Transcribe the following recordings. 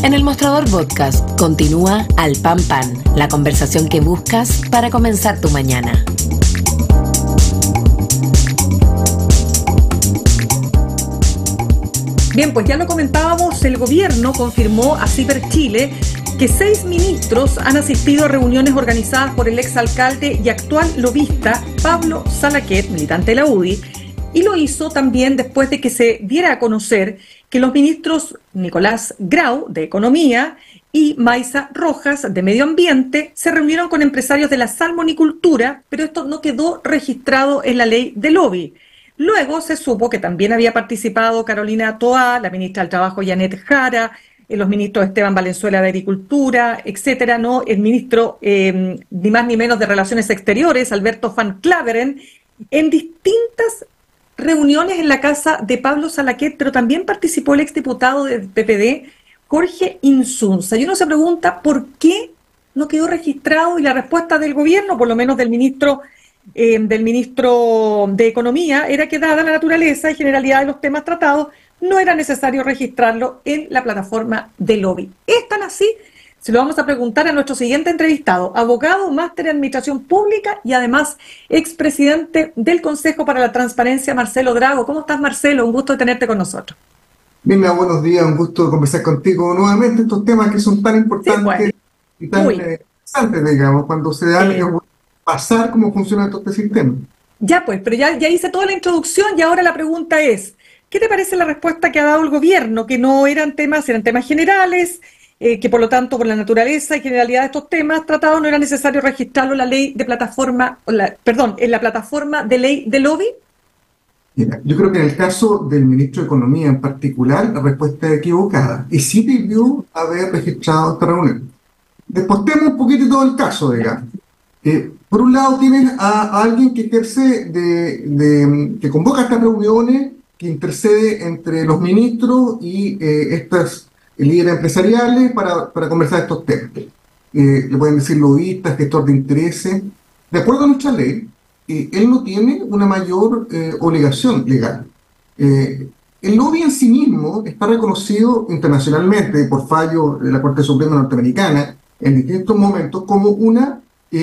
En el Mostrador Podcast continúa Al Pan Pan, la conversación que buscas para comenzar tu mañana. Bien, pues ya lo comentábamos, el gobierno confirmó a Ciberchile que 6 ministros han asistido a reuniones organizadas por el exalcalde y actual lobista Pablo Salaquet, militante de la UDI, y lo hizo también después de que se diera a conocer que los ministros Nicolás Grau, de Economía, y Maisa Rojas, de Medio Ambiente, se reunieron con empresarios de la salmonicultura, pero esto no quedó registrado en la ley de lobby. Luego se supo que también había participado Carolina Toá, la ministra del Trabajo Janet Jara, los ministros Esteban Valenzuela de Agricultura, etcétera, ¿no? El ministro, ni más ni menos de Relaciones Exteriores, Alberto Van Claveren, en distintas reuniones en la casa de Pablo Salaquet, pero también participó el exdiputado del PPD, Jorge Insunza. Y uno se pregunta por qué no quedó registrado, y la respuesta del gobierno, por lo menos del ministro de Economía, era que dada la naturaleza y generalidad de los temas tratados, no era necesario registrarlo en la plataforma de lobby. ¿Es tan así? Se lo vamos a preguntar a nuestro siguiente entrevistado, abogado, máster en Administración Pública y además expresidente del Consejo para la Transparencia, Marcelo Drago. ¿Cómo estás, Marcelo? Un gusto de tenerte con nosotros. Mirna, buenos días, un gusto conversar contigo nuevamente. Estos temas que son tan importantes, sí, y tan interesantes, digamos, cuando se da pasar cómo funciona todo este sistema. Ya pues, pero ya hice toda la introducción y ahora la pregunta es, ¿qué te parece la respuesta que ha dado el gobierno? Que no eran temas generales, que por lo tanto, por la naturaleza y generalidad de estos temas tratados, no era necesario registrarlo en la ley de plataforma, en la plataforma de ley de lobby. Mira, yo creo que en el caso del ministro de Economía en particular, la respuesta es equivocada, y sí debió haber registrado esta reunión. Despostemos un poquito todo el caso, digamos. Por un lado tienes a alguien que ejerce que convoca estas reuniones, que intercede entre los ministros y estas líderes empresariales para conversar estos temas. Le pueden decir lobistas, gestor de intereses. De acuerdo a nuestra ley, él no tiene una mayor obligación legal. El lobby en sí mismo está reconocido internacionalmente por fallo de la Corte Suprema norteamericana en distintos momentos como una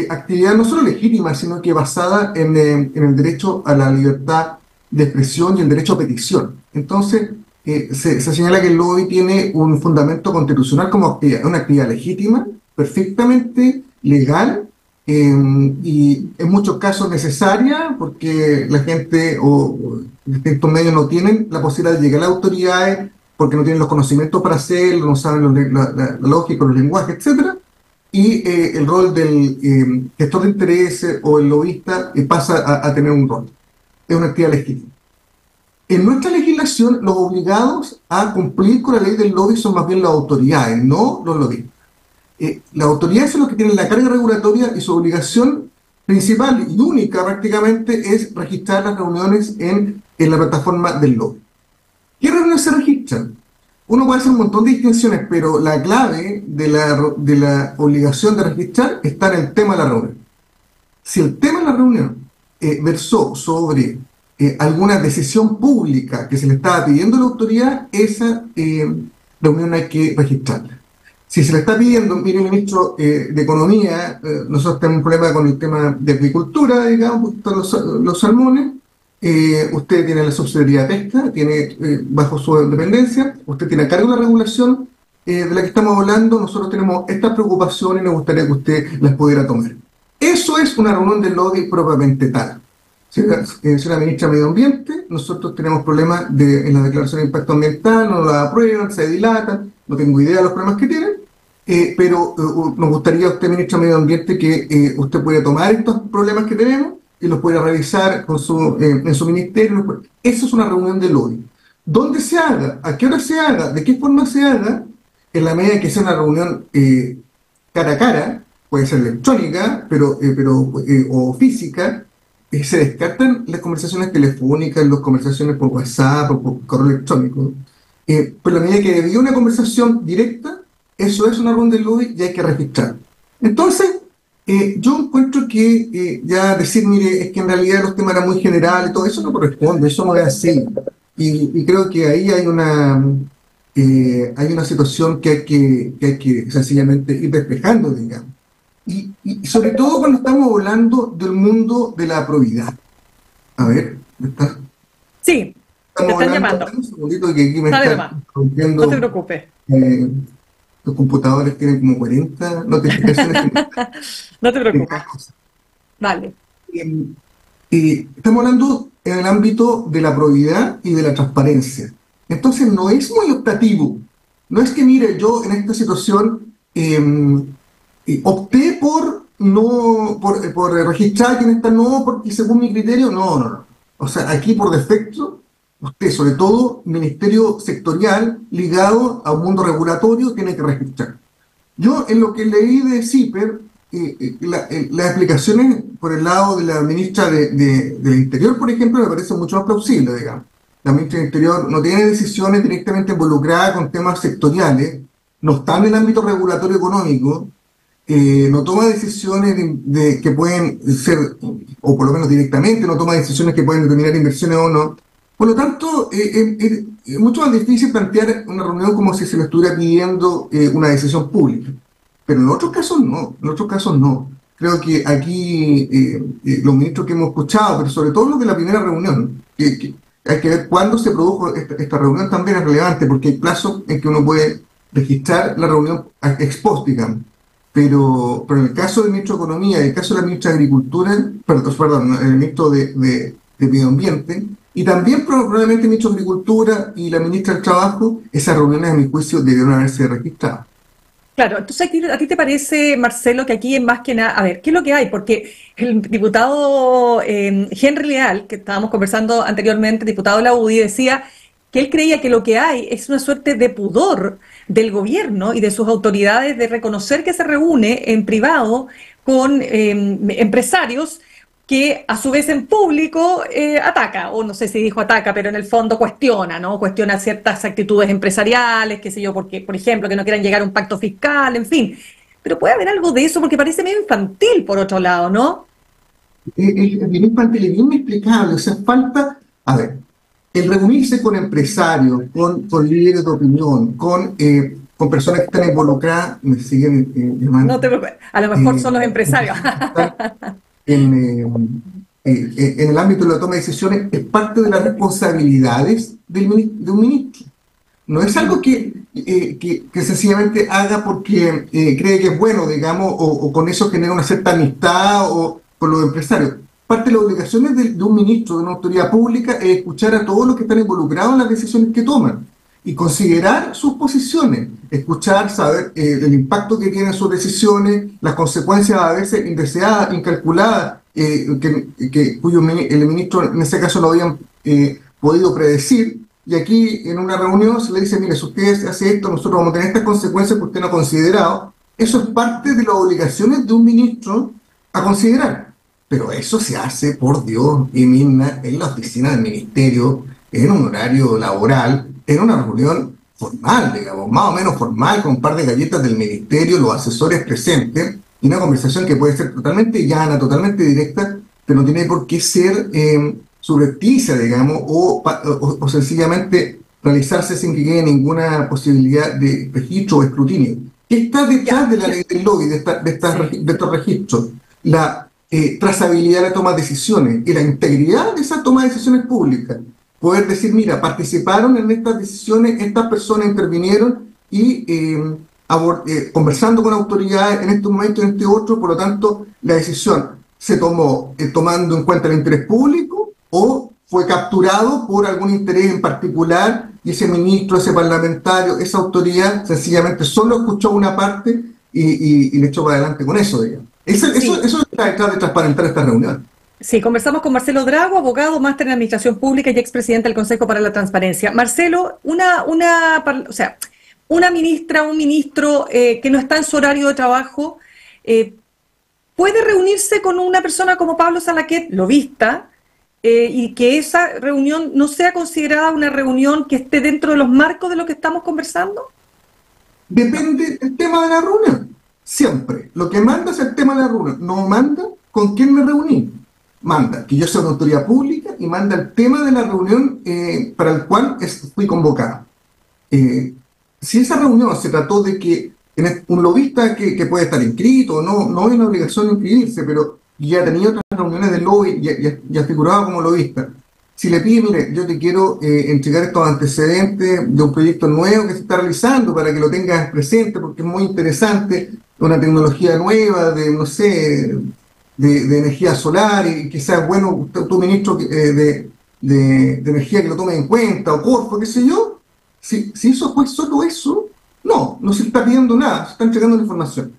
actividad no solo legítima, sino que basada en el derecho a la libertad de expresión y el derecho a petición. Entonces, se señala que el lobby tiene un fundamento constitucional como una actividad legítima, perfectamente legal, y en muchos casos necesaria, porque la gente o distintos medios no tienen la posibilidad de llegar a las autoridades, porque no tienen los conocimientos para hacerlo, no saben la lógica, los lenguajes, etcétera. Y el rol del gestor de intereses o el lobista pasa a tener un rol. Es una actividad legítima. En nuestra legislación, los obligados a cumplir con la ley del lobby son más bien las autoridades, no los lobistas. Las autoridades son los que tienen la carga regulatoria, y su obligación principal y única prácticamente es registrar las reuniones en la plataforma del lobby. ¿Qué reuniones se registran? Uno puede hacer un montón de distinciones, pero la clave de la obligación de registrar está en el tema de la reunión. Si el tema de la reunión versó sobre alguna decisión pública que se le estaba pidiendo a la autoridad, esa reunión hay que registrarla. Si se le está pidiendo, mire, ministro de Economía, nosotros tenemos un problema con el tema de agricultura, digamos, los salmones. Usted tiene la subsidiariedad de pesca, tiene bajo su dependencia, usted tiene a cargo la regulación de la que estamos hablando. Nosotros tenemos estas preocupaciones y nos gustaría que usted las pudiera tomar. Eso es una reunión del lobby propiamente tal. Si la ministra de Medio Ambiente, nosotros tenemos problemas en la declaración de impacto ambiental, no la aprueban, se dilatan, no tengo idea de los problemas que tienen, pero nos gustaría a usted, ministra de Medio Ambiente, que usted pudiera tomar estos problemas que tenemos y los pudiera revisar en su ministerio. Eso es una reunión de lobby. ¿Dónde se haga? ¿A qué hora se haga? ¿De qué forma se haga? En la medida que sea una reunión cara a cara, puede ser electrónica, o física, se descartan las conversaciones telefónicas, las conversaciones por WhatsApp o por correo electrónico. Por la medida que había una conversación directa, eso es una reunión del lobby y hay que registrar. Entonces, yo encuentro que ya decir, mire, es que en realidad los temas eran muy generales, todo eso no corresponde, eso no es así. Y creo que ahí hay hay una situación que hay que sencillamente ir despejando, digamos. Y sobre todo cuando estamos hablando del mundo de la probidad. A ver, ¿me está? Sí, te Estamos están hablando, llamando. dame un segundito que aquí me Dale están nomás, no te rompiendo. preocupes. eh, los computadores tienen como 40 notificaciones No te de preocupes. cada cosa. Dale. Eh, estamos hablando en el ámbito de la probidad y de la transparencia. Entonces no es muy optativo. No es que, mire, yo en esta situación opté por no por registrar quien está no, porque según mi criterio, no, no, no. O sea, aquí por defecto, usted, sobre todo, ministerio sectorial ligado a un mundo regulatorio, tiene que registrar. Yo, en lo que leí de CIPER, las explicaciones por el lado de la ministra del Interior, por ejemplo, me parecen mucho más plausibles, digamos. La ministra del Interior no tiene decisiones directamente involucradas con temas sectoriales, no está en el ámbito regulatorio económico, no toma decisiones que pueden ser, o por lo menos directamente, no toma decisiones que pueden determinar inversiones o no. Por lo tanto, es mucho más difícil plantear una reunión como si se le estuviera pidiendo una decisión pública. Pero en otros casos no, en otros casos no. Creo que aquí los ministros que hemos escuchado, pero sobre todo los de la primera reunión, que hay que ver cuándo se produjo esta reunión, también es relevante, porque hay plazos en que uno puede registrar la reunión ex post, digamos. Pero en el caso del ministro de Economía y el caso de la ministra de Agricultura, perdón, el ministro de Medio Ambiente, y también probablemente el ministro de Agricultura y la ministra del Trabajo, esas reuniones, a mi juicio, debieron haberse registrado. Claro, entonces ¿a ti te parece, Marcelo, que aquí es más que nada, a ver, ¿qué es lo que hay? Porque el diputado Henry Leal, que estábamos conversando anteriormente, diputado de la UDI, decía que él creía que lo que hay es una suerte de pudor del gobierno y de sus autoridades de reconocer que se reúne en privado con empresarios que a su vez en público ataca, o no sé si dijo ataca, pero en el fondo cuestiona, ¿no? Cuestiona ciertas actitudes empresariales, qué sé yo, porque, por ejemplo, que no quieran llegar a un pacto fiscal, en fin. Pero puede haber algo de eso porque parece medio infantil, por otro lado, ¿no? Es bien infantil, es bien inexplicable, o sea, falta, a ver, el reunirse con empresarios, con líderes de opinión, con personas que están involucradas, me siguen llamando, No te preocupes, a lo mejor son los empresarios. en el ámbito de la toma de decisiones, es parte de las responsabilidades de un ministro. No es algo que sencillamente haga porque cree que es bueno, digamos, o con eso genera una cierta amistad o con los empresarios. Parte de las obligaciones de un ministro, de una autoridad pública, es escuchar a todos los que están involucrados en las decisiones que toman y considerar sus posiciones, escuchar, saber el impacto que tienen sus decisiones, las consecuencias a veces indeseadas, incalculadas, cuyo el ministro en ese caso no habían podido predecir. Y aquí en una reunión se le dice, mire, si usted hace esto, nosotros vamos a tener estas consecuencias que usted no ha considerado. Eso es parte de las obligaciones de un ministro a considerar. Pero eso se hace, por Dios y Mirna, en la oficina del ministerio, en un horario laboral, en una reunión formal, digamos, más o menos formal, con un par de galletas del ministerio, los asesores presentes, y una conversación que puede ser totalmente llana, totalmente directa, pero no tiene por qué ser subrepticia, digamos, o sencillamente realizarse sin que quede ninguna posibilidad de registro o escrutinio. ¿Qué está detrás de la ley del lobby, de estos registros? La trazabilidad de la toma de decisiones y la integridad de esa toma de decisiones públicas. Poder decir, mira, participaron en estas decisiones, estas personas intervinieron y conversando con autoridades en este momento, en este otro, por lo tanto, la decisión se tomó tomando en cuenta el interés público o fue capturado por algún interés en particular y ese ministro, ese parlamentario, esa autoridad sencillamente solo escuchó una parte y le echó para adelante con eso, digamos. Eso está detrás de transparentar esta reunión. Sí, conversamos con Marcelo Drago, abogado, máster en Administración Pública y expresidente del Consejo para la Transparencia. Marcelo, una ministra, un ministro que no está en su horario de trabajo, puede reunirse con una persona como Pablo Salaquet, lobista, y que esa reunión no sea considerada una reunión que esté dentro de los marcos de lo que estamos conversando? Depende del tema de la reunión. Siempre. Lo que manda es el tema de la reunión. No manda con quién me reuní. Manda que yo sea una autoridad pública y manda el tema de la reunión para el cual fui convocado. si esa reunión se trató de que un lobista que puede estar inscrito, no hay una obligación de inscribirse, pero ya tenía otras reuniones de lobby, ya figuraba como lobista. Si le pide, mire, yo te quiero entregar estos antecedentes de un proyecto nuevo que se está realizando para que lo tengas presente, porque es muy interesante, una tecnología nueva de, no sé, de energía solar, y que sea bueno tu ministro de energía que lo tome en cuenta, o Corfo, qué sé yo. Si eso fue solo eso, no se está pidiendo nada, se está entregando la información.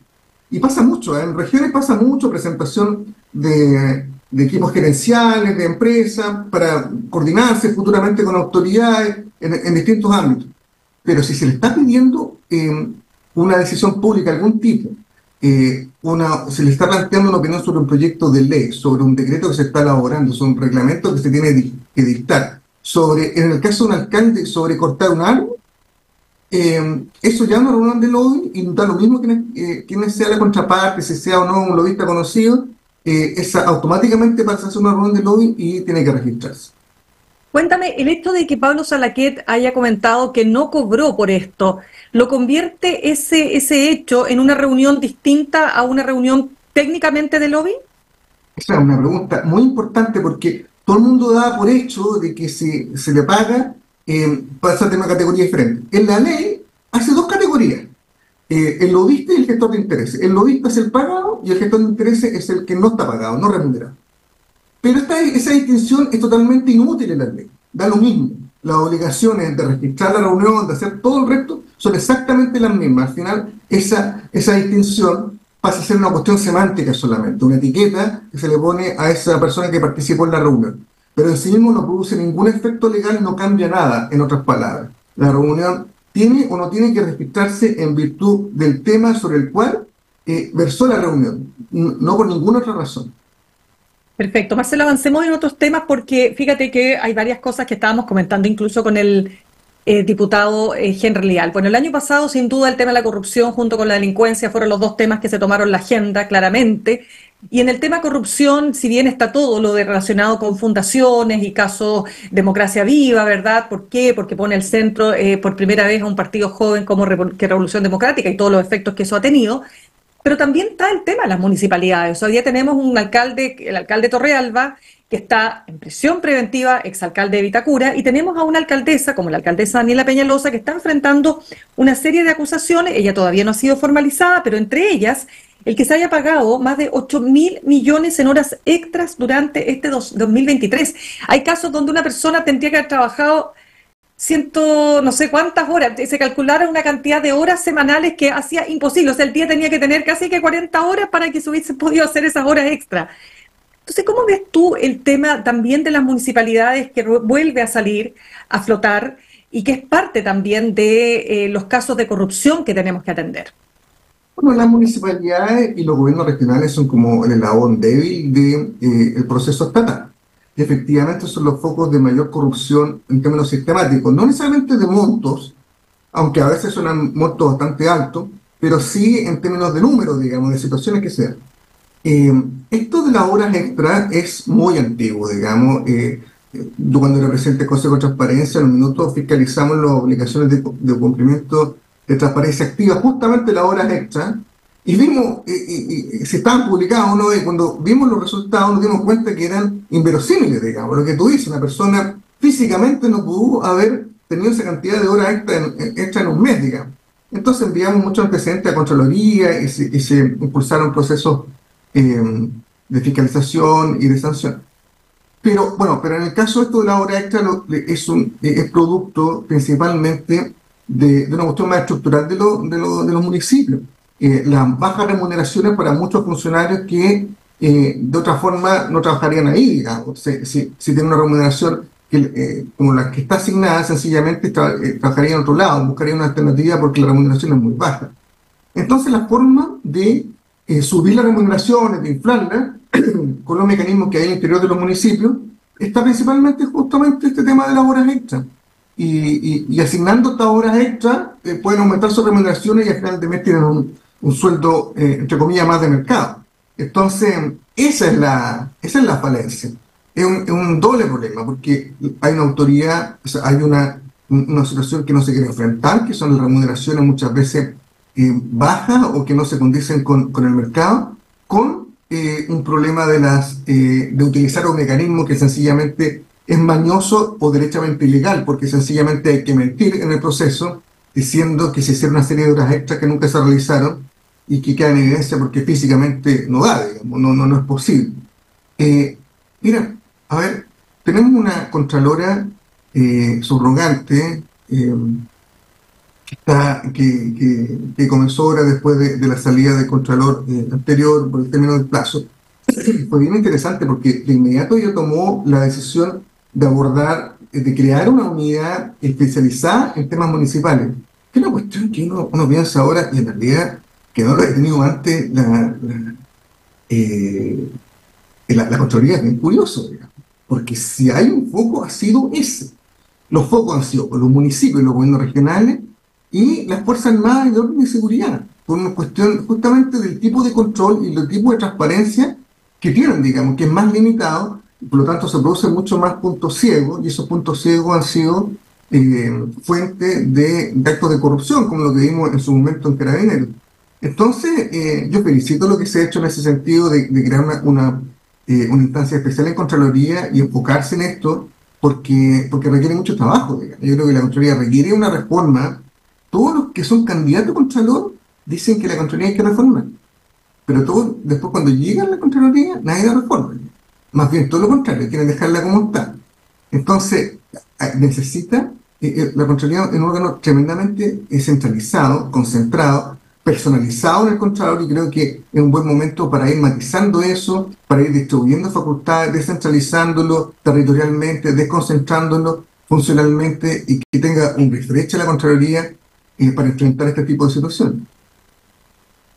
Y pasa mucho, en regiones pasa mucho, presentación de equipos gerenciales, de empresas, para coordinarse futuramente con autoridades en distintos ámbitos. Pero si se le está pidiendo una decisión pública de algún tipo, se le está planteando una opinión sobre un proyecto de ley, sobre un decreto que se está elaborando, sobre un reglamento que se tiene que dictar, en el caso de un alcalde, sobre cortar un árbol, eso ya no es una reunión de lobby, y da lo mismo quién sea la contraparte, si sea o no un lobista conocido, esa automáticamente pasa a ser una reunión de lobby y tiene que registrarse. Cuéntame, el hecho de que Pablo Salaquet haya comentado que no cobró por esto, ¿lo convierte ese hecho en una reunión distinta a una reunión técnicamente de lobby? Esa es una pregunta muy importante, porque todo el mundo da por hecho de que si se le paga, pasa a tener una categoría diferente. En la ley hace dos categorías: el lobista y el gestor de intereses. El lobista es el pagado y el gestor de intereses es el que no está pagado, no remunerado. Pero esa distinción es totalmente inútil en la ley. Da lo mismo. Las obligaciones de registrar la reunión, de hacer todo el resto, son exactamente las mismas. Al final, esa distinción pasa a ser una cuestión semántica solamente, una etiqueta que se le pone a esa persona que participó en la reunión. Pero en sí mismo no produce ningún efecto legal, no cambia nada, en otras palabras. La reunión tiene o no tiene que registrarse en virtud del tema sobre el cual versó la reunión, no por ninguna otra razón. Perfecto. Marcelo, avancemos en otros temas, porque fíjate que hay varias cosas que estábamos comentando incluso con el diputado Henry Leal. Bueno, el año pasado, sin duda, el tema de la corrupción junto con la delincuencia fueron los dos temas que se tomaron la agenda, claramente. Y en el tema corrupción, si bien está todo lo relacionado con fundaciones y casos Democracia Viva, ¿verdad? ¿Por qué? Porque pone al centro por primera vez a un partido joven como Revolución Democrática y todos los efectos que eso ha tenido. Pero también está el tema de las municipalidades. Hoy día tenemos un alcalde, el alcalde Torrealba, que está en prisión preventiva, exalcalde de Vitacura, y tenemos a una alcaldesa, como la alcaldesa Daniela Peñalosa, que está enfrentando una serie de acusaciones. Ella todavía no ha sido formalizada, pero entre ellas, el que se haya pagado más de 8.000 millones en horas extras durante este 2023. Hay casos donde una persona tendría que haber trabajado no sé cuántas horas, se calculara una cantidad de horas semanales que hacía imposible. O sea, el día tenía que tener casi que 40 horas para que se hubiese podido hacer esas horas extra. Entonces, ¿cómo ves tú el tema también de las municipalidades que vuelve a salir a flotar y que es parte también de los casos de corrupción que tenemos que atender? Bueno, las municipalidades y los gobiernos regionales son como el eslabón débil del proceso estatal. Efectivamente son los focos de mayor corrupción en términos sistemáticos, no necesariamente de montos, aunque a veces son montos bastante altos, pero sí en términos de números, digamos, de situaciones que sean. Esto de las horas extra es muy antiguo, digamos. Yo cuando era presidente del Consejo de Transparencia, en un minuto fiscalizamos las obligaciones de cumplimiento de transparencia activa, justamente las horas extra, y vimos, si estaban publicados o no, y cuando vimos los resultados nos dimos cuenta que eran inverosímiles, digamos. Lo que tú dices, una persona físicamente no pudo haber tenido esa cantidad de horas extra en un mes, digamos. Entonces enviamos muchos antecedentes a Contraloría y se impulsaron procesos de fiscalización y de sanción. Pero en el caso de esto de la hora extra es producto principalmente de una cuestión más estructural de los municipios. Las bajas remuneraciones para muchos funcionarios que de otra forma no trabajarían ahí, digamos. Si tienen una remuneración como la que está asignada, sencillamente trabajarían en otro lado, buscarían una alternativa porque la remuneración es muy baja. Entonces la forma de subir las remuneraciones, de inflarlas, con los mecanismos que hay en el interior de los municipios, está principalmente justamente este tema de las horas extras. Y asignando estas horas extras, pueden aumentar sus remuneraciones y al final de mes tienen un sueldo, entre comillas, más de mercado. Entonces, esa es la falencia. Es un doble problema, porque hay una autoridad, o sea, hay una una situación que no se quiere enfrentar, que son las remuneraciones muchas veces bajas o que no se condicen con el mercado, con un problema de utilizar un mecanismo que sencillamente es mañoso o derechamente ilegal, porque sencillamente hay que mentir en el proceso diciendo que se hicieron una serie de horas extras que nunca se realizaron y que quedan en evidencia porque físicamente no da, digamos, no es posible. Mira, a ver, tenemos una contralora subrogante que comenzó ahora después de la salida del contralor anterior por el término del plazo. Fue bien interesante porque de inmediato ella tomó la decisión de abordar, de crear una unidad especializada en temas municipales, que es una cuestión que uno piensa ahora y en realidad que no lo he tenido antes la Contraloría. Es bien curioso, digamos, porque si hay un foco ha sido ese. Los focos han sido los municipios y los gobiernos regionales y las Fuerzas Armadas y de orden de seguridad, por una cuestión justamente del tipo de control y del tipo de transparencia que tienen, digamos, que es más limitado, y por lo tanto se producen mucho más puntos ciegos, y esos puntos ciegos han sido fuente de actos de corrupción, como lo que vimos en su momento en Carabineros. Entonces, yo felicito lo que se ha hecho en ese sentido de crear una instancia especial en Contraloría y enfocarse en esto, porque requiere mucho trabajo, digamos. Yo creo que la Contraloría requiere una reforma. Todos los que son candidatos a Contralor dicen que la Contraloría hay que reformar, pero todos después cuando llegan a la Contraloría nadie la reforma. Más bien todo lo contrario, quieren dejarla como está. Entonces, necesita la Contraloría en un órgano tremendamente centralizado, concentrado, personalizado en el Contralor, y creo que es un buen momento para ir matizando eso, para ir distribuyendo facultades, descentralizándolo territorialmente, desconcentrándolo funcionalmente y que tenga un refresh a la Contraloría para enfrentar este tipo de situaciones.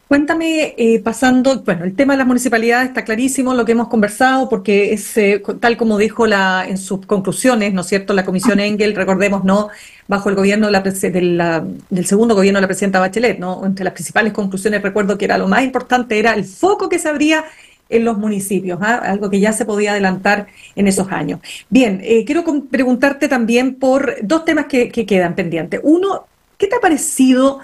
Cuéntame, pasando, bueno, el tema de las municipalidades está clarísimo, lo que hemos conversado, porque es tal como dijo en sus conclusiones, ¿no es cierto?, la Comisión Engel, recordemos, ¿no?, bajo el gobierno del segundo gobierno de la presidenta Bachelet, ¿no?, entre las principales conclusiones, recuerdo que era lo más importante, era el foco que se abría en los municipios, ¿eh? Algo que ya se podía adelantar en esos años. Bien, quiero preguntarte también por dos temas que quedan pendientes. Uno, ¿qué te ha parecido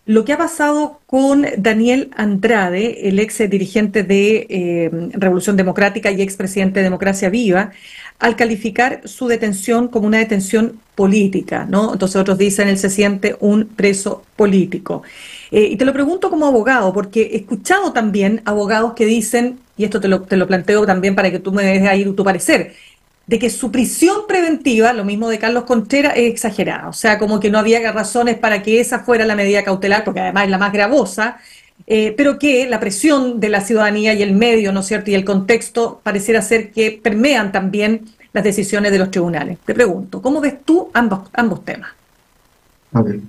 lo que ha pasado con Daniel Andrade, el ex dirigente de Revolución Democrática y expresidente de Democracia Viva, al calificar su detención como una detención política, ¿no? Entonces otros dicen, él se siente un preso político. Y te lo pregunto como abogado, porque he escuchado también abogados que dicen, y esto te lo planteo también para que tú me des ahí tu parecer, de que su prisión preventiva, lo mismo de Carlos Contreras, es exagerada. O sea, como que no había razones para que esa fuera la medida cautelar, porque además es la más gravosa, pero que la presión de la ciudadanía y el medio, ¿no es cierto?, y el contexto pareciera ser que permean también las decisiones de los tribunales. Te pregunto, ¿cómo ves tú ambos temas? A ver,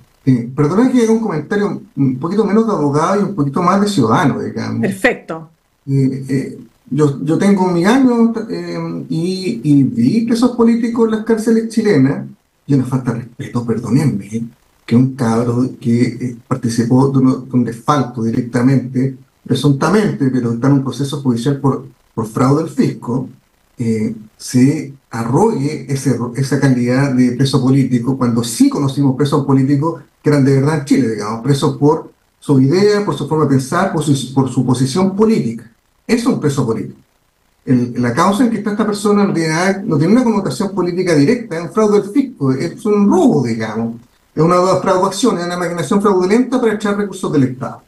perdona que haga un comentario un poquito menos de abogado y un poquito más de ciudadano, digamos. Perfecto. Yo tengo mi año y vi presos políticos en las cárceles chilenas, y una falta de respeto, perdónenme, que un cabro que participó de un desfalco directamente, presuntamente, pero está en un proceso judicial por fraude al fisco, se arrogue esa calidad de preso político, cuando sí conocimos presos políticos que eran de verdad en Chile, digamos, presos por su idea, por su forma de pensar, por su posición política. Es un preso político. La causa en que está esta persona en realidad no tiene una connotación política directa, es un fraude del fisco, es un robo, digamos. Es una fraudación, es una maquinación fraudulenta para echar recursos del Estado.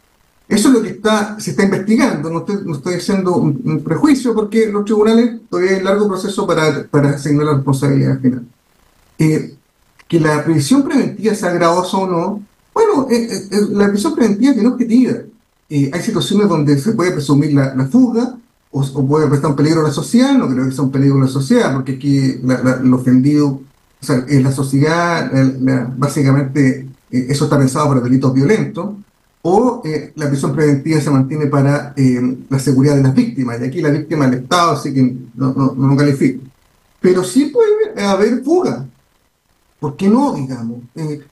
Eso es lo que se está investigando, no estoy haciendo un prejuicio, porque los tribunales todavía hay un largo proceso para asignar la responsabilidad final. Que la prisión preventiva sea gravosa o no, bueno, la prisión preventiva tiene objetividad. Hay situaciones donde se puede presumir la fuga o puede prestar un peligro a la sociedad. No creo que sea un peligro a la sociedad, porque aquí lo ofendido, o sea, es la sociedad, básicamente eso está pensado para delitos violentos, o la prisión preventiva se mantiene para la seguridad de las víctimas, y aquí la víctima es el Estado, así que no califico. Pero sí puede haber fuga. ¿Por qué no, digamos?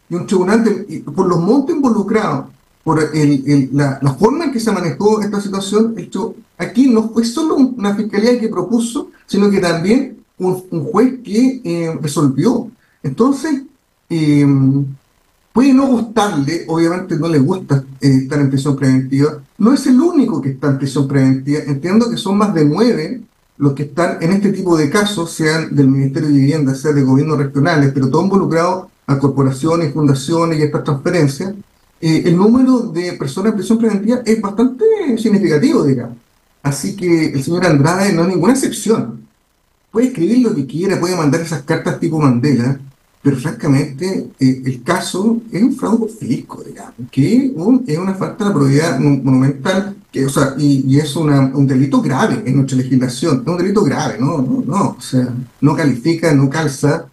Y un tribunal, por los montos involucrados, por la forma en que se manejó esta situación, aquí no fue solo una fiscalía que propuso, sino que también un juez que resolvió. Entonces, puede no gustarle, obviamente no le gusta estar en prisión preventiva, no es el único que está en prisión preventiva, entiendo que son más de 9 los que están en este tipo de casos, sean del Ministerio de Vivienda, sean de gobiernos regionales, pero todo involucrado a corporaciones, fundaciones y estas transferencias. El número de personas en prisión preventiva es bastante significativo, digamos. Así que el señor Andrade no es ninguna excepción. Puede escribir lo que quiera, puede mandar esas cartas tipo Mandela, pero francamente el caso es un fraude fisco, digamos, que es una falta de la probidad monumental, que, o sea, y es un delito grave en nuestra legislación, es un delito grave, o sea, no califica, no calza,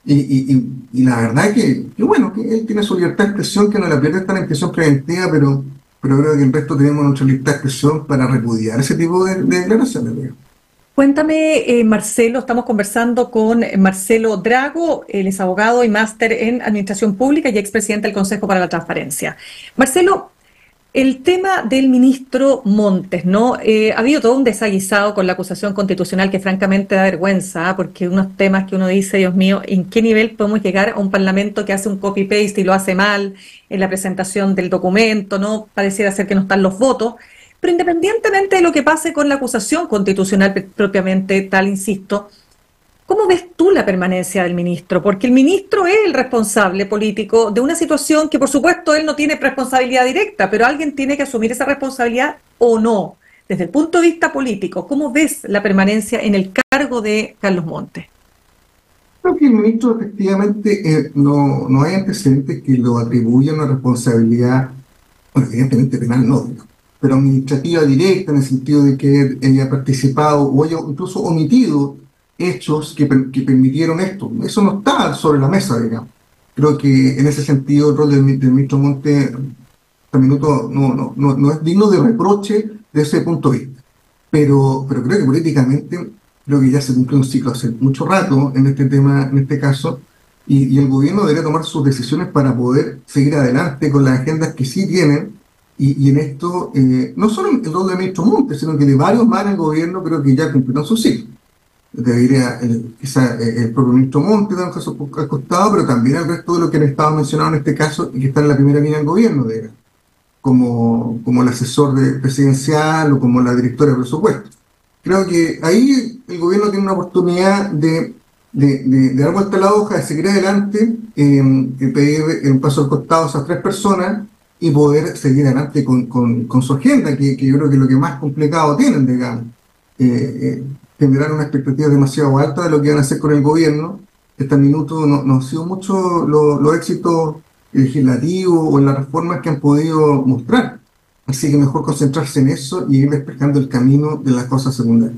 y la verdad que bueno, que él tiene su libertad de expresión, que no la pierde, estar en prisión preventiva, pero creo que el resto tenemos nuestra libertad de expresión para repudiar ese tipo de declaraciones, digamos. Cuéntame, Marcelo, estamos conversando con Marcelo Drago, él es abogado y máster en Administración Pública y expresidente del Consejo para la Transparencia. Marcelo, el tema del ministro Montes, ¿no? Ha habido todo un desaguisado con la acusación constitucional que francamente da vergüenza, porque unos temas que uno dice, Dios mío, ¿en qué nivel podemos llegar a un parlamento que hace un copy-paste y lo hace mal en la presentación del documento, ¿no? Pareciera ser que no están los votos. Pero independientemente de lo que pase con la acusación constitucional propiamente tal, insisto, ¿cómo ves tú la permanencia del ministro? Porque el ministro es el responsable político de una situación que, por supuesto, él no tiene responsabilidad directa, pero alguien tiene que asumir esa responsabilidad o no. Desde el punto de vista político, ¿cómo ves la permanencia en el cargo de Carlos Montes? Creo que el ministro efectivamente no hay antecedentes que lo atribuyan una responsabilidad, bueno, evidentemente penal no, pero administrativa directa, en el sentido de que haya participado o haya incluso omitido hechos que permitieron esto. Eso no está sobre la mesa, digamos. Creo que en ese sentido el rol del ministro Montes no es digno de reproche de ese punto de vista. Pero creo que políticamente, creo que ya se cumplió un ciclo hace mucho rato en este tema, en este caso, y el gobierno debería tomar sus decisiones para poder seguir adelante con las agendas que sí tienen. Y en esto, no solo el rol del ministro Montes, sino que de varios más en el gobierno creo que ya cumplieron su ciclo. Debería quizá el propio ministro Montes dar un caso al costado, pero también el resto de lo que han estado mencionado en este caso y que están en la primera línea del gobierno, como el asesor presidencial o como la directora de presupuesto. Creo que ahí el gobierno tiene una oportunidad de dar vuelta a la hoja, de seguir adelante, pedir un paso al costado a esas 3 personas y poder seguir adelante con su agenda, que yo creo que es lo que más complicado tienen, digamos. Generar una expectativa demasiado alta de lo que van a hacer con el gobierno. Hasta el minuto no ha sido mucho los éxitos legislativos o en las reformas que han podido mostrar. Así que mejor concentrarse en eso y ir despejando el camino de las cosas secundarias.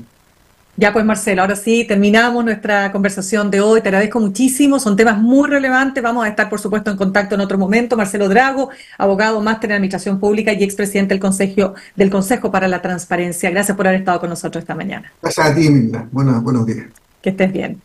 Ya pues, Marcelo, ahora sí terminamos nuestra conversación de hoy. Te agradezco muchísimo, son temas muy relevantes. Vamos a estar, por supuesto, en contacto en otro momento. Marcelo Drago, abogado, máster en Administración Pública y expresidente del Consejo para la Transparencia. Gracias por haber estado con nosotros esta mañana. Gracias a ti, Milda. Buenos días. Que estés bien.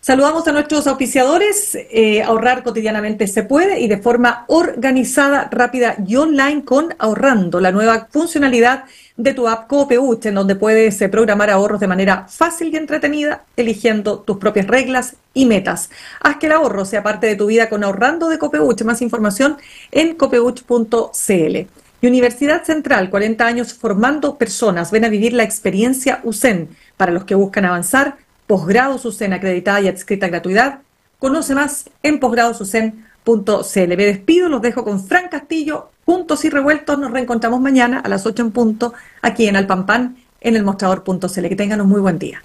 Saludamos a nuestros auspiciadores. Ahorrar cotidianamente se puede y de forma organizada, rápida y online con Ahorrando, la nueva funcionalidad de tu app Copeuch, en donde puedes programar ahorros de manera fácil y entretenida, eligiendo tus propias reglas y metas. Haz que el ahorro sea parte de tu vida con Ahorrando de Copeuch. Más información en copeuch.cl. Y Universidad Central, 40 años formando personas. Ven a vivir la experiencia USEN para los que buscan avanzar. Posgrados USEN acreditada y adscrita a gratuidad. Conoce más en posgradosusen.cl. Me despido, los dejo con Fran Castillo. Juntos y revueltos, nos reencontramos mañana a las 8 en punto aquí en Alpampan, en elmostrador.cl. Que tengan un muy buen día.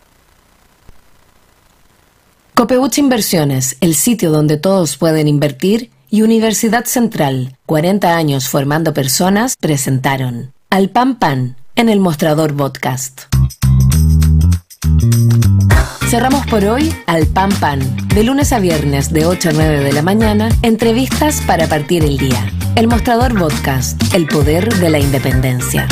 Copeuch Inversiones, el sitio donde todos pueden invertir, y Universidad Central, 40 años formando personas, presentaron Alpampan en el Mostrador Podcast. Cerramos por hoy al Pan Pan, de lunes a viernes de 8 a 9 de la mañana, entrevistas para partir el día. El Mostrador Podcast, el poder de la independencia.